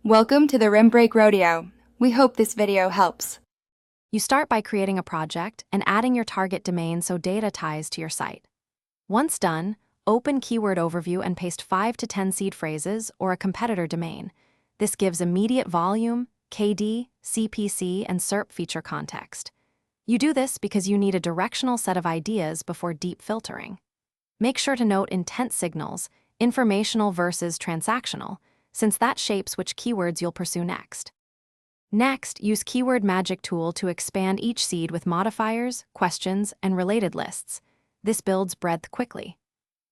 Welcome to the Rim Break Rodeo. We hope this video helps. You start by creating a project and adding your target domain so data ties to your site. Once done, open Keyword Overview and paste 5 to 10 seed phrases or a competitor domain. This gives immediate volume, KD, CPC, and SERP feature context. You do this because you need a directional set of ideas before deep filtering. Make sure to note intent signals, informational versus transactional, since that shapes which keywords you'll pursue next. Next, use Keyword Magic tool to expand each seed with modifiers, questions, and related lists. This builds breadth quickly.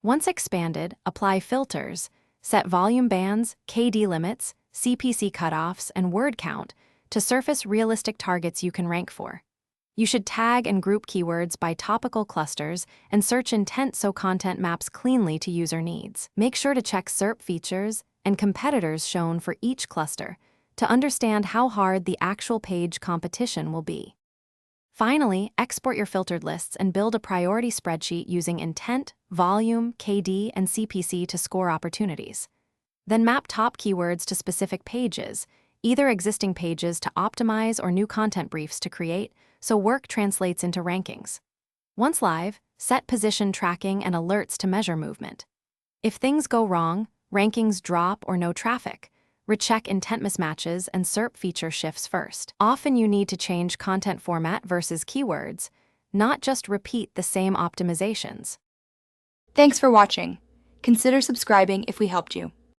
Once expanded, apply filters, set volume bands, KD limits, CPC cutoffs, and word count to surface realistic targets you can rank for. You should tag and group keywords by topical clusters and search intent so content maps cleanly to user needs. Make sure to check SERP features and competitors shown for each cluster to understand how hard the actual page competition will be. Finally, export your filtered lists and build a priority spreadsheet using intent, volume, KD, and CPC to score opportunities. Then map top keywords to specific pages, either existing pages to optimize or new content briefs to create, so work translates into rankings. Once live, set position tracking and alerts to measure movement. If things go wrong, rankings drop or no traffic, recheck intent mismatches and SERP feature shifts first. Often you need to change content format versus keywords, not just repeat the same optimizations. Thanks for watching. Consider subscribing if we helped you.